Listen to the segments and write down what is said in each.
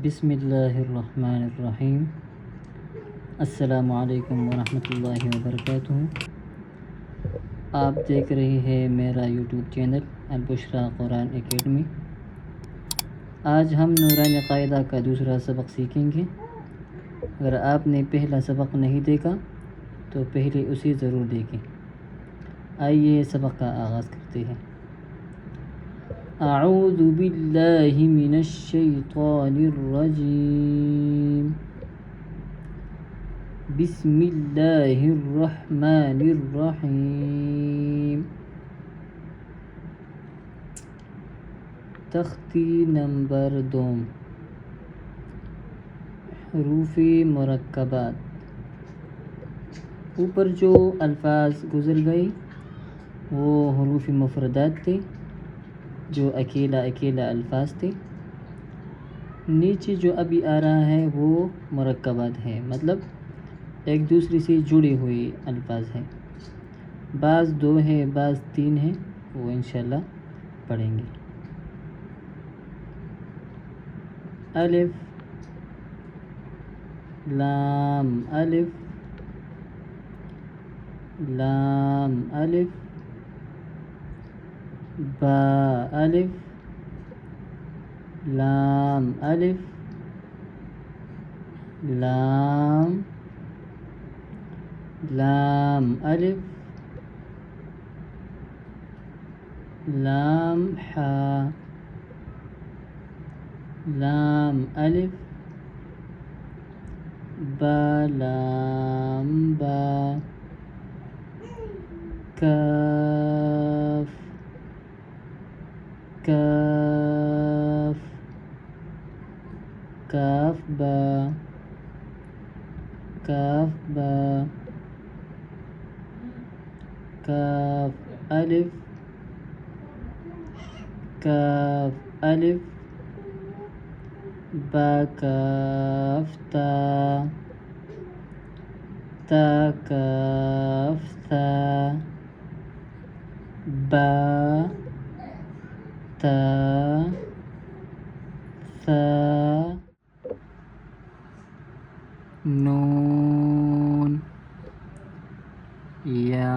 बिस्मिल्लाहिर्रहमानिर्रहीम। अस्सलामुअलैकुम वरहमतुल्लाहि वबरकातुहू। आप देख रहे हैं मेरा यूट्यूब चैनल अलबुशरा कुरान एकेडमी। आज हम नूरानी क़ायदा का दूसरा सबक सीखेंगे। अगर आपने पहला सबक नहीं देखा तो पहले उसे ज़रूर देखें। आइए सबक का आगाज़ करते हैं। अऊज़ु बिल्लाहि मिनश शैतानिर रजीम। बिस्मिल्लाहिर रहमानिर रहीम। तख्ती नंबर 2, हरूफ़े मुरक्कबात। ऊपर जो अल्फाज गुज़र गए वो हरूफ़ मुफ़रदात थे, जो अकेला अकेला अल्फाज थे। नीचे जो अभी आ रहा है वो मुरक्कबात है, मतलब एक दूसरे से जुड़े हुए अल्फाज हैं। बाज़ 2 है, बाज़ 3 है, वो इंशाल्लाह पढ़ेंगे। अलिफ लाम अलिफ लाम अलिफ बा अलिफ लाम अलिफ लाम लाम अलिफ लाम हा लाम अलिफ बा लाम बा काफ काफ काफ बा काफ बा काफ अलिफ काफ अलिफ बा काफ ता ता काफ ता बा ता सा नून या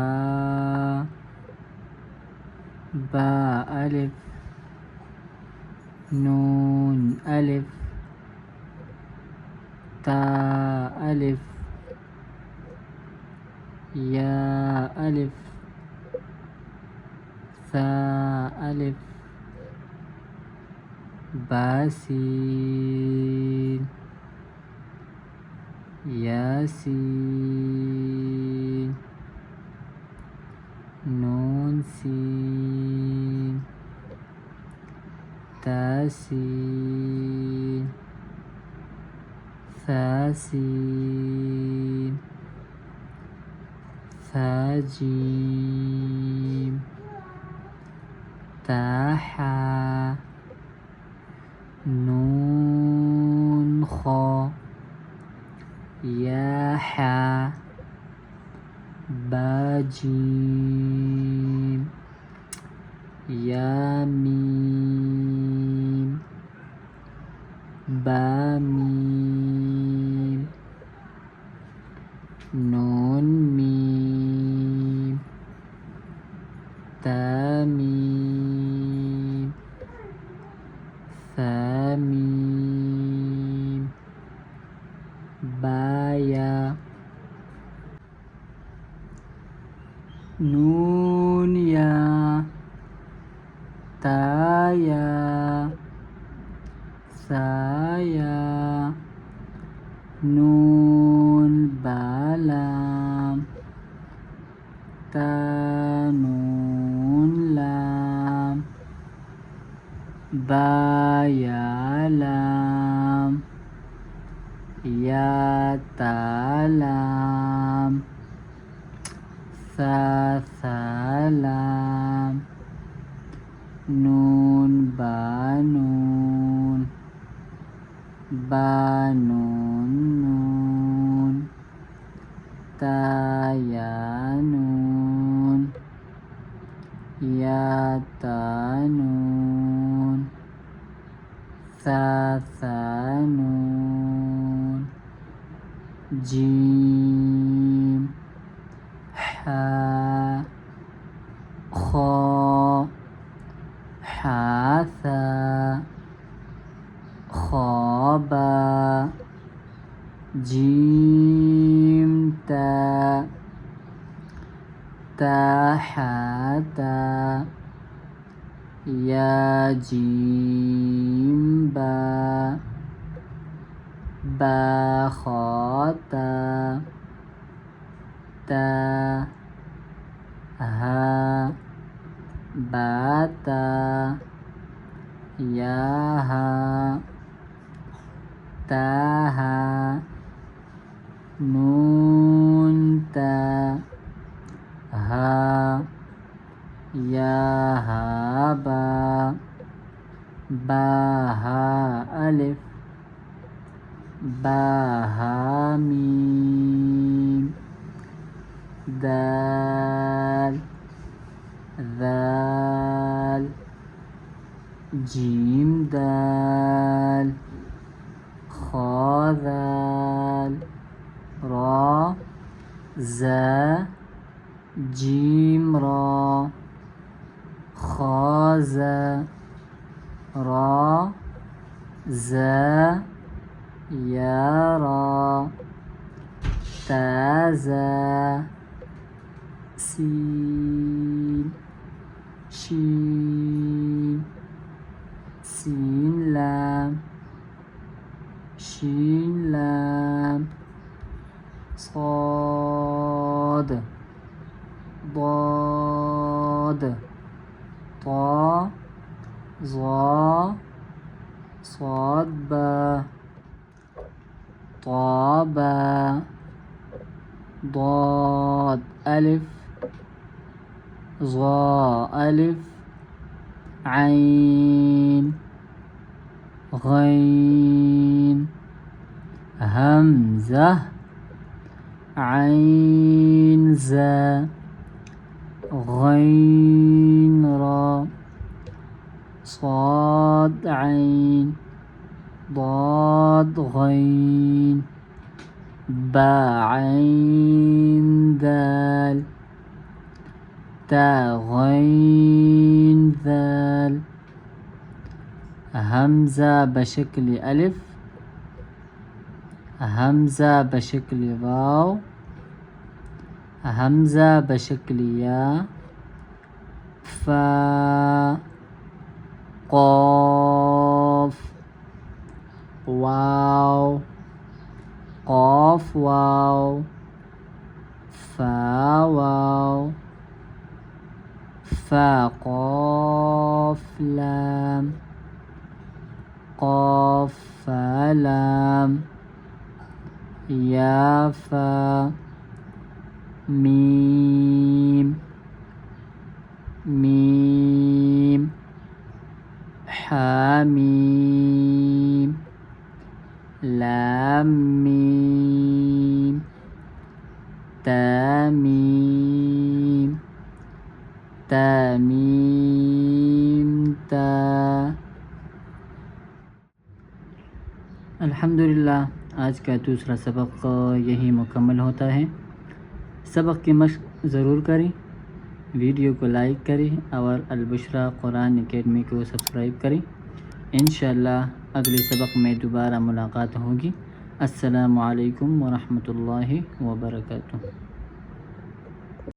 बा अलिफ नून अलिफ ता अलिफ या अलिफ सा अलिफ बा सीन यासीन नून सीन तासीन सासीन साजीम ताहा नून खा या हा बाजीम या मीम बामीम नून मीम तामीम सामीम बाया नून या ताया साया नून बालाम ता नून लाम बाया लाम या तालाम सा सालाम नून बानून बानून नून तायानून या तानून सा नून जीम हा खा हासा खाबा जीम ताहाता या जीम बाखाता ता हा बाता या हा ताहा नून ता हा या हा बा हा अलिफ बा हा मीम दाल दाल जीम दाल खा दाल रा ज़ा जीम रा खा ज़ा रा ज़ा या रा ताज़ा सीन शीन सीन लाम शीन लाम صاد ضاد طا ظا صاد با طابا ضاد ألف ظا ألف عين غين همزة عين زا غين را صاد عين ضاد غين با عين دال تا غين ذال همزة بشكل ألف همزة بشكل واو همزة بشكل يا فا قاف واو قاف واو فا واو فا قاف لام قاف فا لام या फा मीम मीम हामीम लाम मीम तामीम तामीम ता। अल्हम्दुलिल्लाह आज का दूसरा सबक यही मुकम्मल होता है। सबक की मशक ज़रूर करें, वीडियो को लाइक करें और अलबुशरा कुरान अकेडमी को सब्सक्राइब करें। इंशाअल्लाह अगले सबक में दोबारा मुलाकात होगी। अस्सलामु अलैकुम व रहमतुल्लाहि व बरकातुहू।